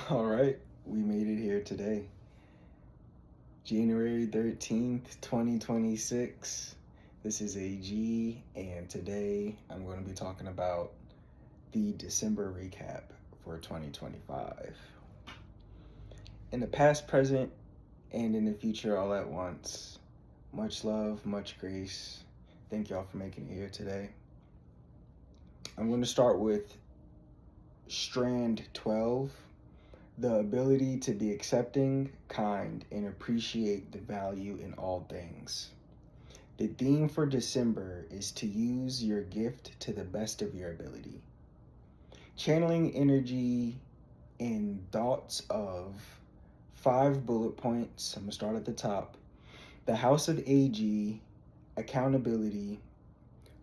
All right, we made it here today. January 13th, 2026. This is AG, and today I'm going to be talking about the December recap for 2025. In the past, present, and in the future all at once. Much love, much grace. Thank y'all for making it here today. I'm going to start with Strand 12. The ability to be accepting, kind, and appreciate the value in all things. The theme for December is to use your gift to the best of your ability. Channeling energy and thoughts of 5 bullet points. I'm going to start at the top. The House of AG, accountability,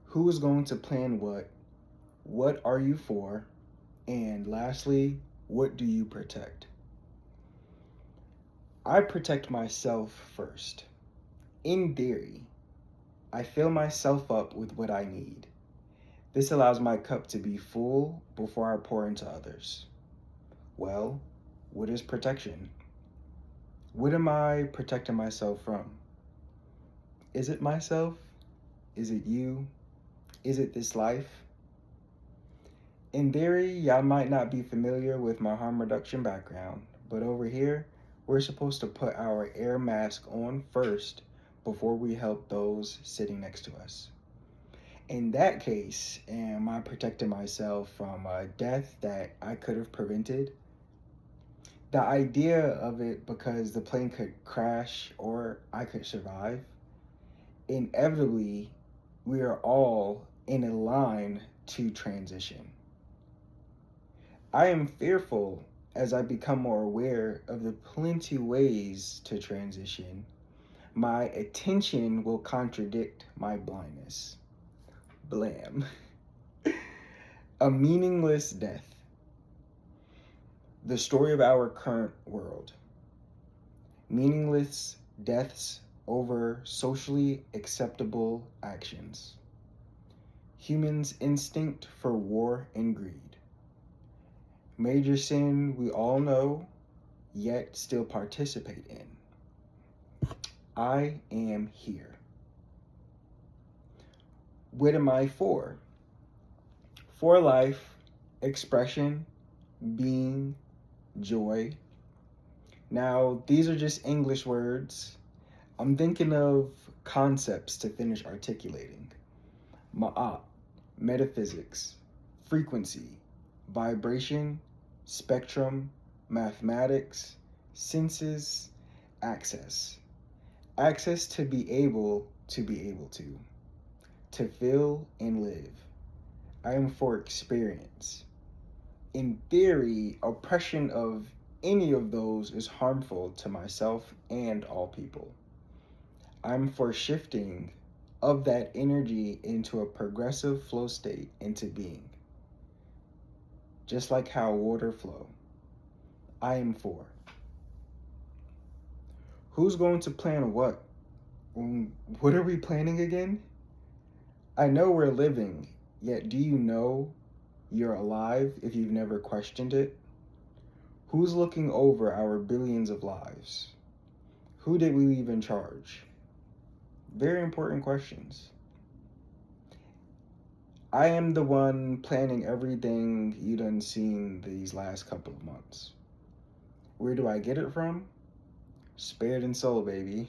who is going to plan what are you for, and lastly, what do you protect? I protect myself first. In theory, I fill myself up with what I need. This allows my cup to be full before I pour into others. Well, what is protection? What am I protecting myself from? Is it myself? Is it you? Is it this life? In theory, y'all might not be familiar with my harm reduction background, but over here, we're supposed to put our air mask on first before we help those sitting next to us. In that case, am I protecting myself from a death that I could have prevented? The idea of it, because the plane could crash or I could survive, inevitably, we are all in a line to transition. I am fearful as I become more aware of the plenty ways to transition. My attention will contradict my blindness. Blam. A meaningless death. The story of our current world. Meaningless deaths over socially acceptable actions. Humans' instinct for war and greed. Major sin we all know, yet still participate in. I am here. What am I for? For life, expression, being, joy. Now, these are just English words. I'm thinking of concepts to finish articulating. Ma'at, metaphysics, frequency, vibration, spectrum, mathematics, senses, access. Access to be able to feel and live. I am for experience. In theory, oppression of any of those is harmful to myself and all people. I'm for shifting of that energy into a progressive flow state into being. Just like how water flow. I am for. Who's going to plan what? What are we planning again? I know we're living, yet do you know you're alive if you've never questioned it? Who's looking over our billions of lives? Who did we leave in charge? Very important questions. I am the one planning everything you done seen these last couple of months. Where do I get it from? Spirit and soul, baby.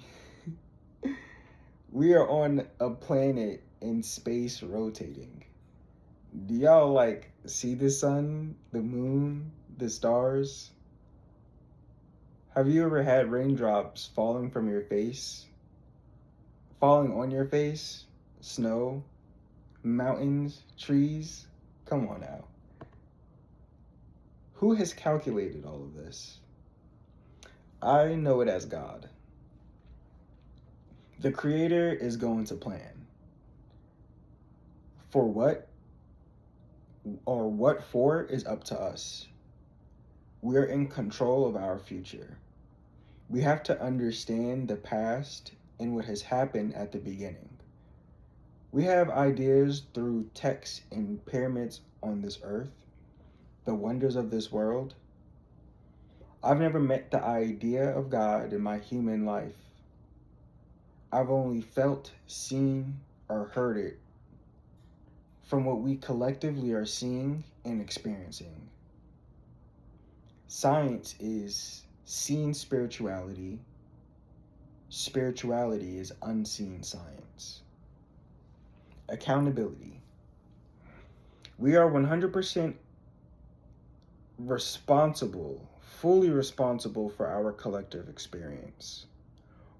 We are on a planet in space rotating. Do y'all see the sun, the moon, the stars? Have you ever had raindrops falling from your face? Falling on your face? Snow? Mountains? Trees? Come on now. Who has calculated all of this? I know it as God. The Creator is going to plan. For what or what for is up to us. We're in control of our future. We have to understand the past and what has happened at the beginning. We have ideas through texts and pyramids on this earth, the wonders of this world. I've never met the idea of God in my human life. I've only felt, seen, or heard it from what we collectively are seeing and experiencing. Science is seen spirituality. Spirituality is unseen science. Accountability. We are 100% responsible, fully responsible for our collective experience.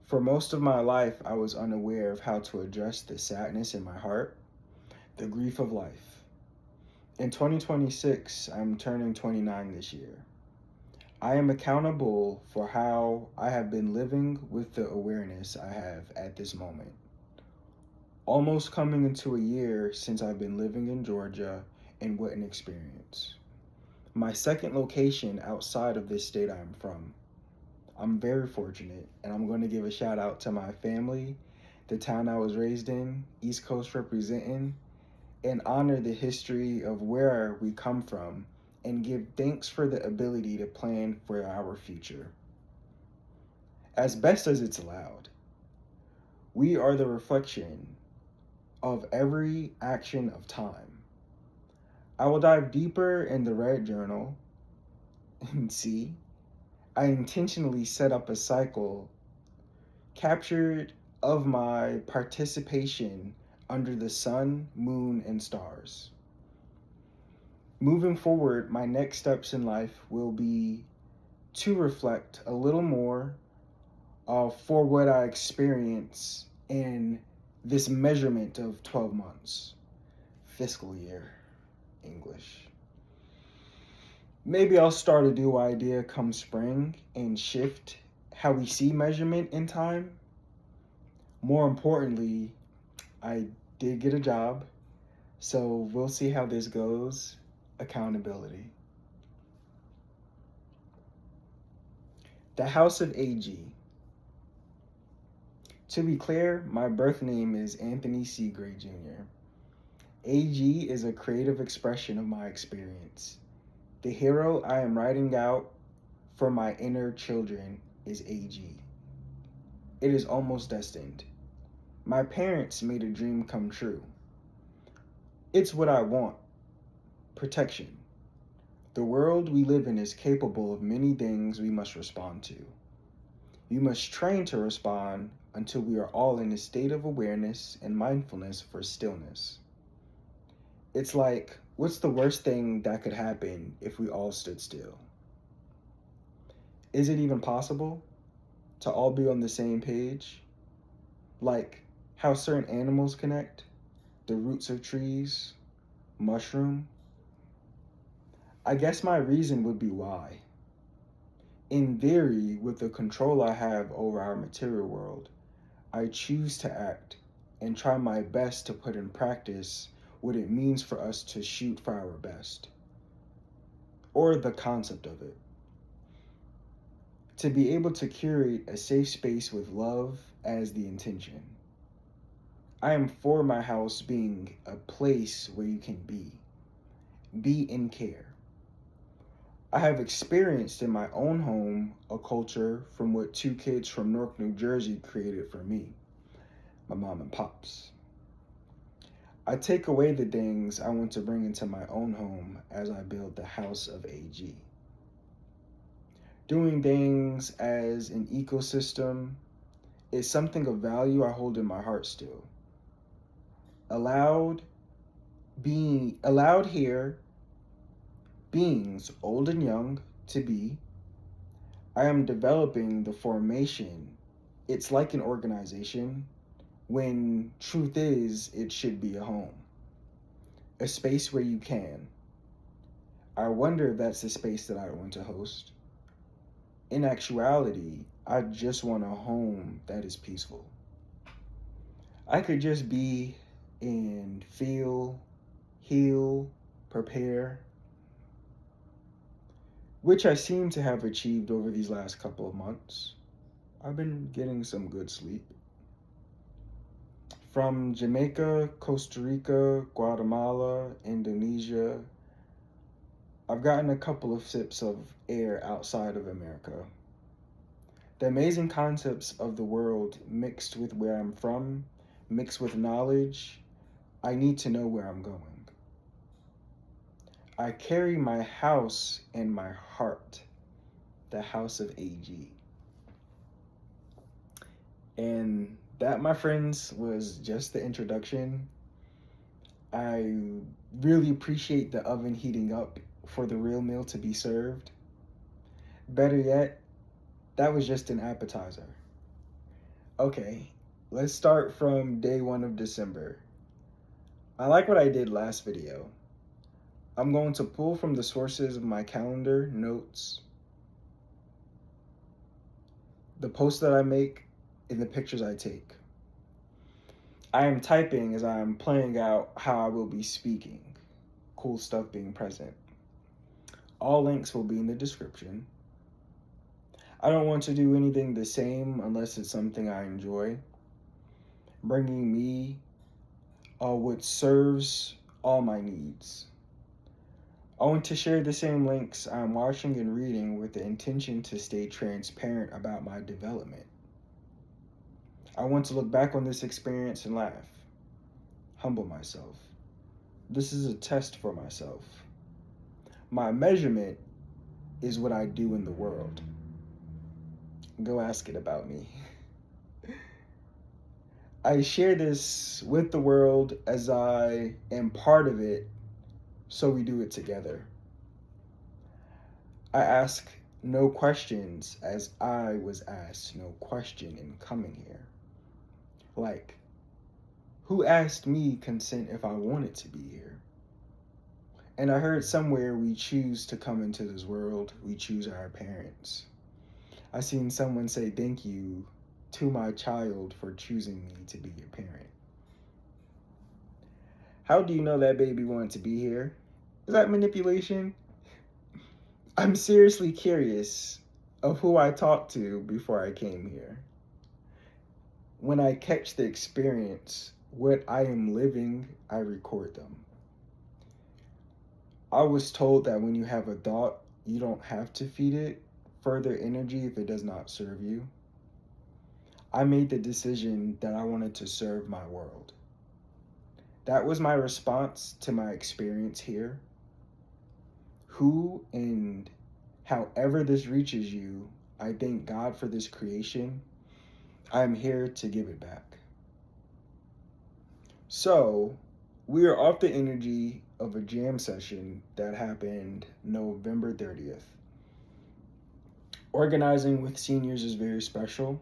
For most of my life, I was unaware of how to address the sadness in my heart, the grief of life. In 2026, I'm turning 29 this year. I am accountable for how I have been living with the awareness I have at this moment. Almost coming into a year since I've been living in Georgia, and what an experience. My second location outside of this state I'm from. I'm very fortunate, and I'm going to give a shout out to my family, the town I was raised in, East Coast representing, and honor the history of where we come from and give thanks for the ability to plan for our future. As best as it's allowed, we are the reflection of every action of time. I will dive deeper in the red journal and see. I intentionally set up a cycle captured of my participation under the sun, moon, and stars. Moving forward, my next steps in life will be to reflect a little more for what I experience in this measurement of 12 months, fiscal year, English. Maybe I'll start a new idea come spring and shift how we see measurement in time. More importantly, I did get a job, so we'll see how this goes. Accountability. The House of AG. To be clear, my birth name is Anthony C. Gray Jr. AG is a creative expression of my experience. The hero I am writing out for my inner children is AG. It is almost destined. My parents made a dream come true. It's what I want. Protection. The world we live in is capable of many things we must respond to. We must train to respond until we are all in a state of awareness and mindfulness for stillness. It's like, what's the worst thing that could happen if we all stood still? Is it even possible to all be on the same page? Like how certain animals connect, the roots of trees, mushroom? I guess my reason would be why. In theory, with the control I have over our material world, I choose to act and try my best to put in practice what it means for us to shoot for our best, or the concept of it. To be able to curate a safe space with love as the intention. I am for my house being a place where you can be in care. I have experienced in my own home a culture from what two kids from Newark, New Jersey created for me, my mom and pops. I take away the things I want to bring into my own home as I build the House of AG. Doing things as an ecosystem is something of value I hold in my heart still. Allowed here beings old and young to be. I am developing the formation. It's like an organization when truth is it should be a home. A space where you can. I wonder if that's the space that I want to host. In actuality, I just want a home that is peaceful. I could just be and feel, heal, prepare, which I seem to have achieved over these last couple of months. I've been getting some good sleep. From Jamaica, Costa Rica, Guatemala, Indonesia, I've gotten a couple of sips of air outside of America. The amazing concepts of the world mixed with where I'm from, mixed with knowledge, I need to know where I'm going. I carry my house in my heart, the house of AG. And that, my friends, was just the introduction. I really appreciate the oven heating up for the real meal to be served. Better yet, that was just an appetizer. Okay, let's start from day 1 of December. I like what I did last video. I'm going to pull from the sources of my calendar, notes, the posts that I make, and the pictures I take. I am typing as I am playing out how I will be speaking. Cool stuff being present. All links will be in the description. I don't want to do anything the same unless it's something I enjoy. Bringing me what serves all my needs. I want to share the same links I'm watching and reading with the intention to stay transparent about my development. I want to look back on this experience and laugh. Humble myself. This is a test for myself. My measurement is what I do in the world. Go ask it about me. I share this with the world as I am part of it, so we do it together. I ask no questions as I was asked no question in coming here. Like, who asked me consent if I wanted to be here? And I heard somewhere we choose to come into this world, we choose our parents. I seen someone say thank you to my child for choosing me to be your parent. How do you know that baby wanted to be here? Is that manipulation? I'm seriously curious of who I talked to before I came here. When I catch the experience, what I am living, I record them. I was told that when you have a thought, you don't have to feed it further energy if it does not serve you. I made the decision that I wanted to serve my world. That was my response to my experience here. Who and however this reaches you, I thank God for this creation. I'm here to give it back. So, we are off the energy of a jam session that happened November 30th. Organizing with seniors is very special.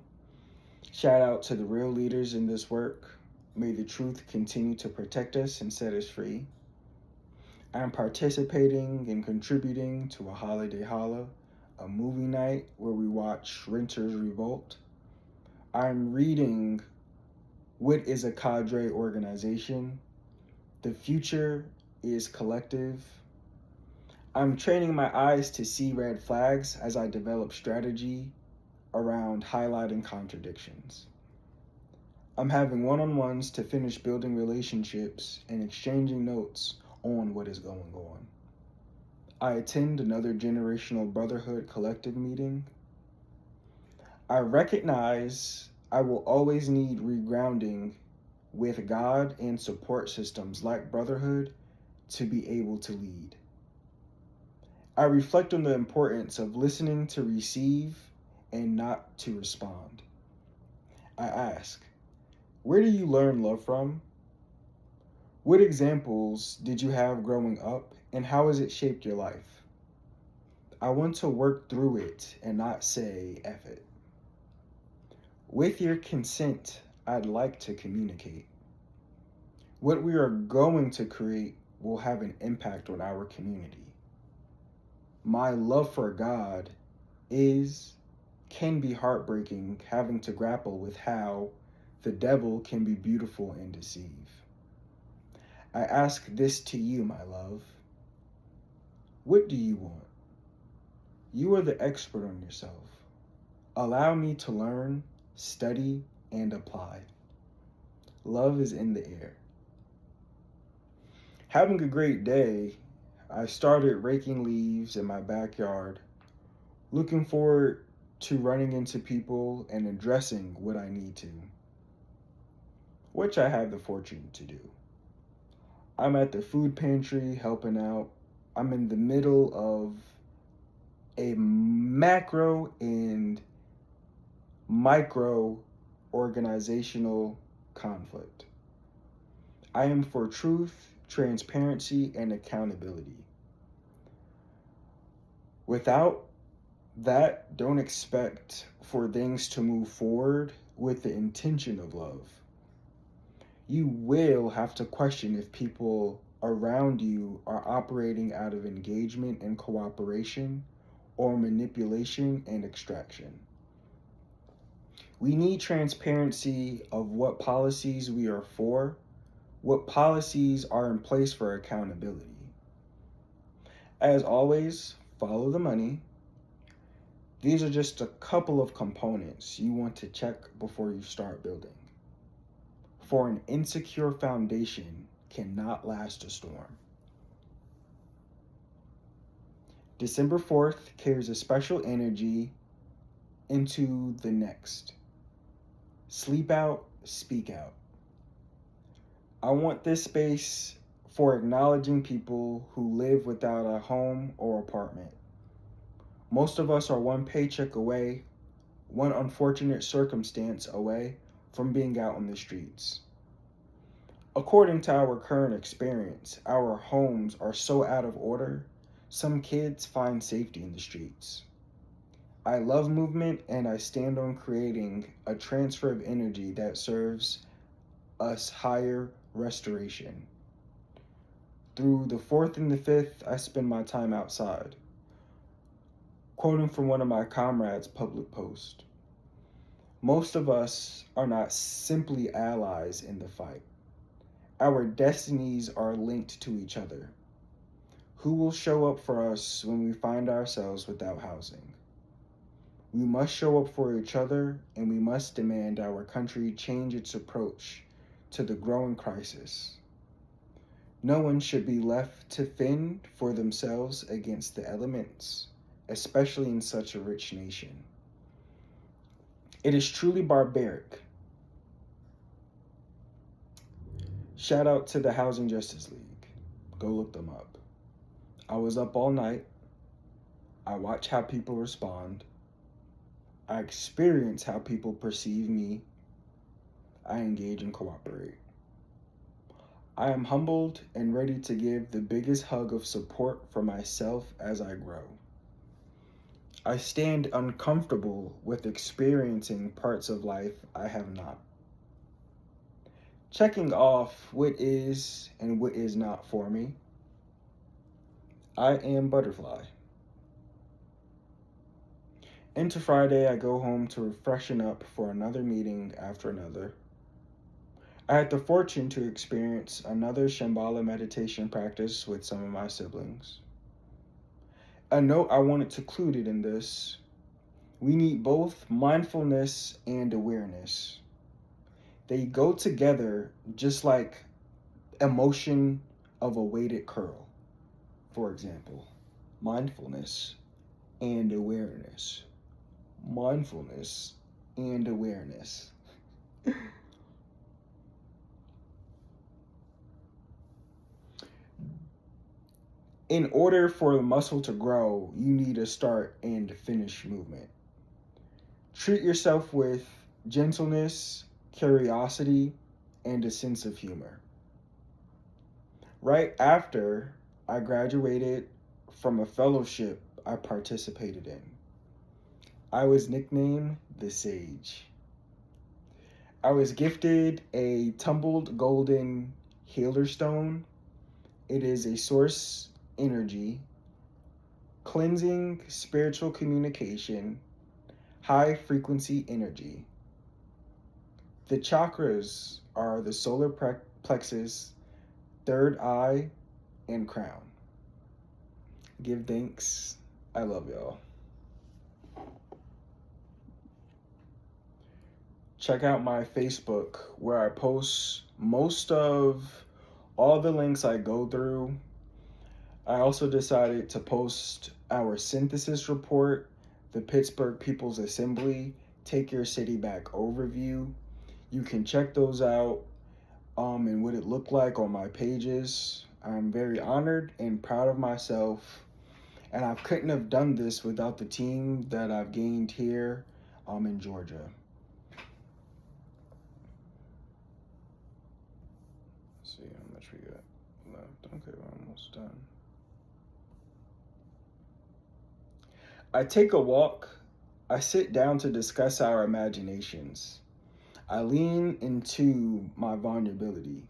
Shout out to the real leaders in this work. May the truth continue to protect us and set us free. I'm participating and contributing to a holiday holla, a movie night where we watch Renters Revolt. I'm reading What is a Cadre Organization? The Future is Collective. I'm training my eyes to see red flags as I develop strategy around highlighting contradictions. I'm having one-on-ones to finish building relationships and exchanging notes on what is going on. I attend another generational Brotherhood collective meeting. I recognize I will always need regrounding with God and support systems like Brotherhood to be able to lead. I reflect on the importance of listening to receive and not to respond. I ask, where do you learn love from? What examples did you have growing up, and how has it shaped your life? I want to work through it and not say F it. With your consent, I'd like to communicate. What we are going to create will have an impact on our community. My love for God can be heartbreaking, having to grapple with how the devil can be beautiful and deceive. I ask this to you, my love. What do you want? You are the expert on yourself. Allow me to learn, study, and apply. Love is in the air. Having a great day. I started raking leaves in my backyard, looking forward to running into people and addressing what I need to, which I have the fortune to do. I'm at the food pantry helping out. I'm in the middle of a macro and micro organizational conflict. I am for truth, transparency, and accountability. Without that, don't expect for things to move forward with the intention of love. You will have to question if people around you are operating out of engagement and cooperation or manipulation and extraction. We need transparency of what policies we are for, what policies are in place for accountability. As always, follow the money. These are just a couple of components you want to check before you start building. For an insecure foundation cannot last a storm. December 4th carries a special energy into the next. Sleep out, speak out. I want this space for acknowledging people who live without a home or apartment. Most of us are one paycheck away, one unfortunate circumstance away from being out on the streets. According to our current experience, our homes are so out of order, some kids find safety in the streets. I love movement and I stand on creating a transfer of energy that serves us higher restoration. Through the 4th and the 5th, I spend my time outside. Quoting from one of my comrades' public post, most of us are not simply allies in the fight. Our destinies are linked to each other. Who will show up for us when we find ourselves without housing? We must show up for each other, and we must demand our country change its approach to the growing crisis. No one should be left to fend for themselves against the elements, especially in such a rich nation. It is truly barbaric. Shout out to the Housing Justice League. Go look them up. I was up all night. I watch how people respond. I experience how people perceive me. I engage and cooperate. I am humbled and ready to give the biggest hug of support for myself as I grow. I stand uncomfortable with experiencing parts of life I have not. Checking off what is and what is not for me. I am Butterfly. Into Friday, I go home to freshen up for another meeting after another. I had the fortune to experience another Shambhala meditation practice with some of my siblings. A note I wanted to include in this, we need both mindfulness and awareness. They go together just like emotion of a weighted curl. For example, mindfulness and awareness. Mindfulness and awareness. In order for the muscle to grow, you need a start and finish movement. Treat yourself with gentleness, curiosity, and a sense of humor. Right after I graduated from a fellowship I participated in, I was nicknamed the Sage. I was gifted a tumbled golden healer stone. It is a source energy, cleansing spiritual communication, high frequency energy. The chakras are the solar plexus, third eye, and crown. Give thanks. I love y'all. Check out my Facebook where I post most of all the links I go through. I also decided to post our synthesis report, the Pittsburgh People's Assembly, Take Your City Back overview. You can check those out and what it looked like on my pages. I'm very honored and proud of myself, and I couldn't have done this without the team that I've gained here in Georgia. Let's see how much we got left. Okay, we're almost done. I take a walk. I sit down to discuss our imaginations. I lean into my vulnerability.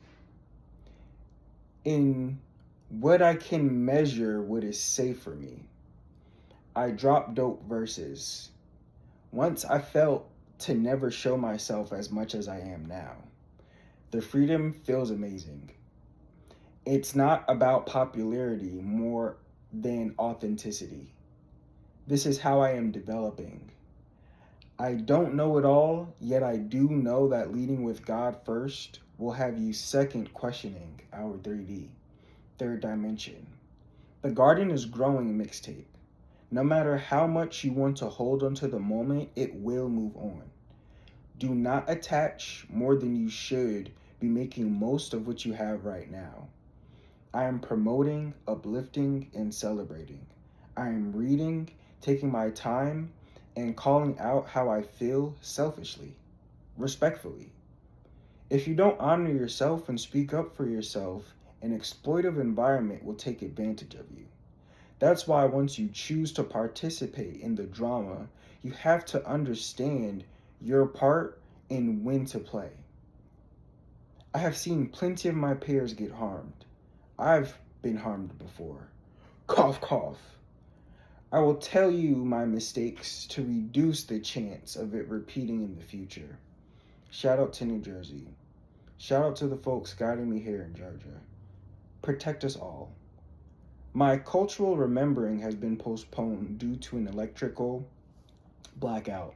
In what I can measure, what is safe for me. I drop dope verses. Once I felt to never show myself as much as I am now. The freedom feels amazing. It's not about popularity more than authenticity. This is how I am developing. I don't know it all, yet I do know that leading with God first will have you second questioning our 3D, third dimension. The garden is growing mixtape. No matter how much you want to hold onto the moment, it will move on. Do not attach more than you should be making most of what you have right now. I am promoting, uplifting, and celebrating. I am reading, taking my time, and calling out how I feel selfishly, respectfully. If you don't honor yourself and speak up for yourself, an exploitive environment will take advantage of you. That's why once you choose to participate in the drama, you have to understand your part and when to play. I have seen plenty of my peers get harmed. I've been harmed before. Cough, cough. I will tell you my mistakes to reduce the chance of it repeating in the future. Shout out to New Jersey. Shout out to the folks guiding me here in Georgia. Protect us all. My cultural remembering has been postponed due to an electrical blackout.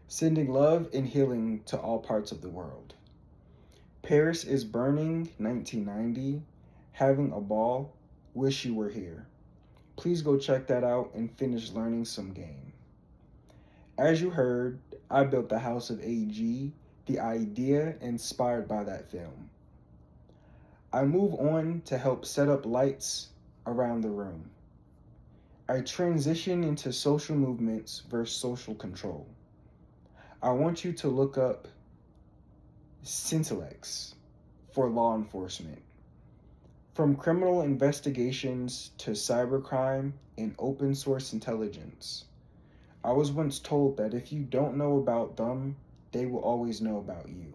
Sending love and healing to all parts of the world. Paris is Burning, 1990. Having a ball. Wish you were here. Please go check that out and finish learning some game. As you heard, I built the House of AG, the idea inspired by that film. I move on to help set up lights around the room. I transition into social movements versus social control. I want you to look up Scintillax for law enforcement. From criminal investigations to cybercrime and open source intelligence. I was once told that if you don't know about them, they will always know about you.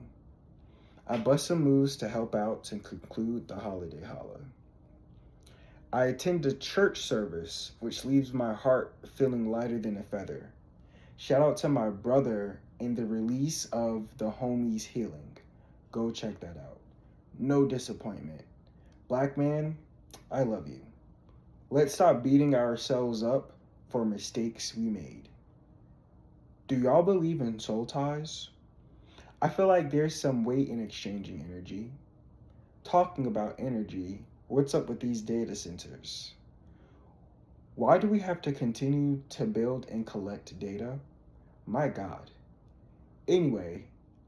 I bust some moves to help out to conclude the holiday holla. I attend a church service, which leaves my heart feeling lighter than a feather. Shout out to my brother in the release of The Homies Healing. Go check that out. No disappointment. Black man, I love you. Let's stop beating ourselves up for mistakes we made. Do y'all believe in soul ties? I feel like there's some weight in exchanging energy. Talking about energy, what's up with these data centers? Why do we have to continue to build and collect data? My God. Anyway,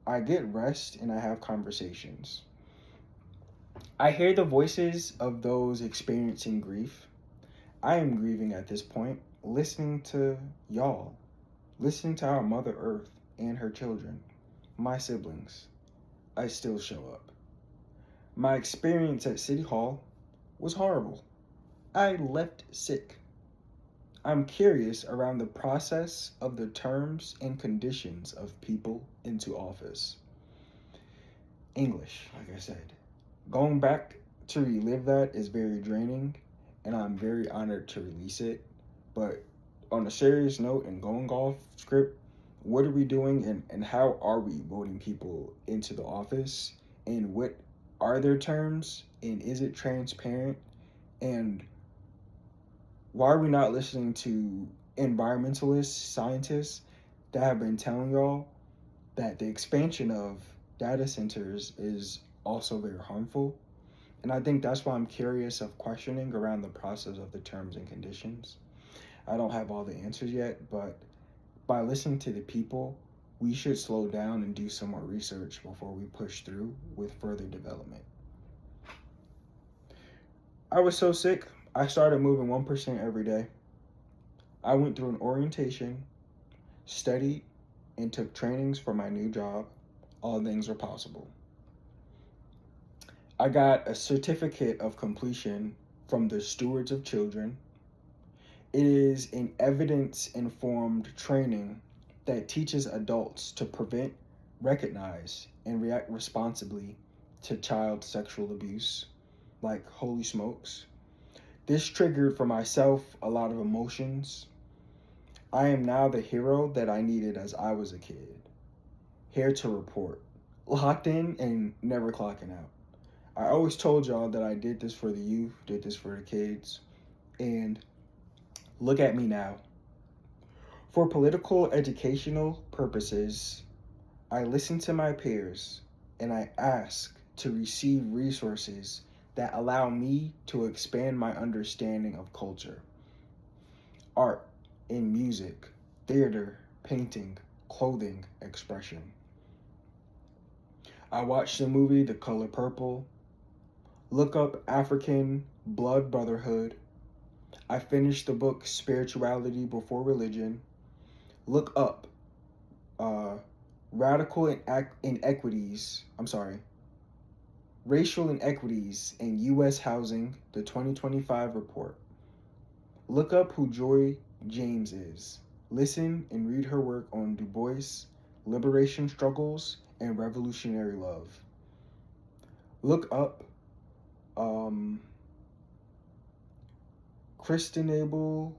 I get rest and I have conversations. I hear the voices of those experiencing grief. I am grieving at this point, listening to y'all, listening to our Mother Earth and her children, my siblings. I still show up. My experience at City Hall was horrible. I left sick. I'm curious around the process of the terms and conditions of people into office. English, like I said. Going back to relive that is very draining, and I'm very honored to release it. But on a serious note and going off script, what are we doing and how are we voting people into the office? And what are their terms? And is it transparent? And why are we not listening to environmentalists, scientists that have been telling y'all that the expansion of data centers is also very harmful? And I think that's why I'm curious of questioning around the process of the terms and conditions. I don't have all the answers yet, but by listening to the people, we should slow down and do some more research before we push through with further development. I was so sick, I started moving 1% every day. I went through an orientation, studied, and took trainings for my new job. All things are possible. I got a certificate of completion from the Stewards of Children. It is an evidence-informed training that teaches adults to prevent, recognize, and react responsibly to child sexual abuse. Like, holy smokes. This triggered for myself a lot of emotions. I am now the hero that I needed as I was a kid. Here to report. Locked in and never clocking out. I always told y'all that I did this for the youth, did this for the kids, and look at me now. For political educational purposes, I listen to my peers and I ask to receive resources that allow me to expand my understanding of culture, art, and music, theater, painting, clothing, expression. I watched the movie The Color Purple. Look up African Blood Brotherhood. I finished the book Spirituality Before Religion. Look up Racial Inequities in U.S. Housing, the 2025 report. Look up who Joy James is. Listen and read her work on Du Bois, liberation struggles, and revolutionary love. Look up Christable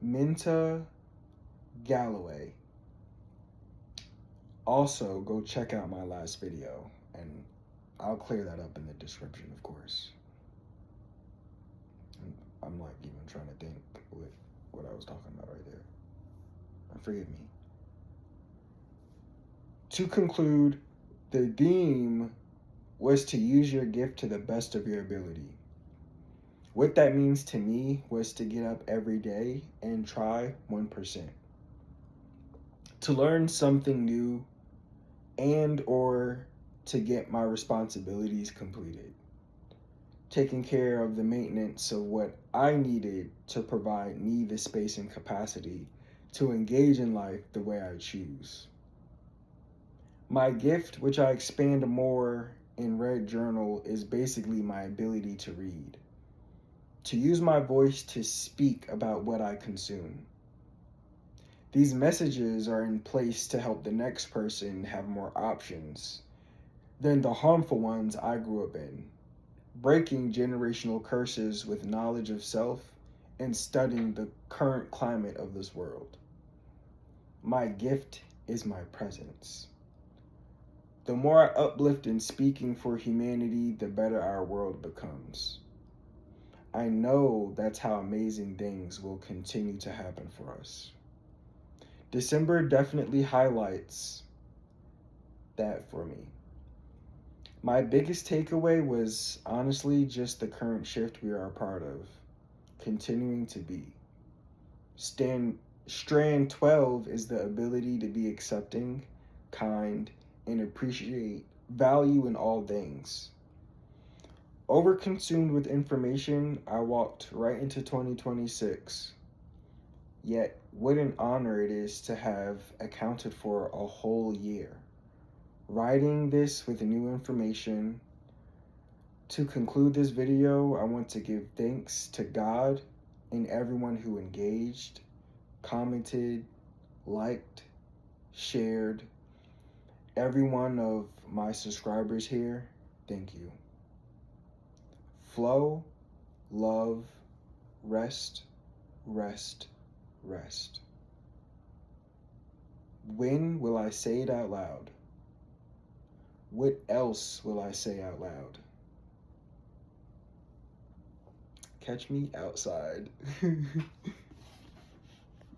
Minta Galloway. Also, go check out my last video, and I'll clear that up in the description, of course. I'm like even trying to think with what I was talking about right there. Forgive me. To conclude, the theme was to use your gift to the best of your ability. What that means to me was to get up every day and try 1%. To learn something new and or to get my responsibilities completed. Taking care of the maintenance of what I needed to provide me the space and capacity to engage in life the way I choose. My gift, which I expand more in Red Journal, is basically my ability to read. To use my voice to speak about what I consume. These messages are in place to help the next person have more options than the harmful ones I grew up in. Breaking generational curses with knowledge of self and studying the current climate of this world. My gift is my presence. The more I uplift in speaking for humanity, the better our world becomes. I know that's how amazing things will continue to happen for us. December definitely highlights that for me. My biggest takeaway was honestly just the current shift we are a part of, continuing to be. Strand 12 is the ability to be accepting, kind, and appreciate value in all things. Overconsumed with information, I walked right into 2026. Yet, what an honor it is to have accounted for a whole year. Writing this with new information. To conclude this video, I want to give thanks to God and everyone who engaged, commented, liked, shared. Every one of my subscribers here, thank you. Flow, love, rest, rest, rest. When will I say it out loud? What else will I say out loud? Catch me outside.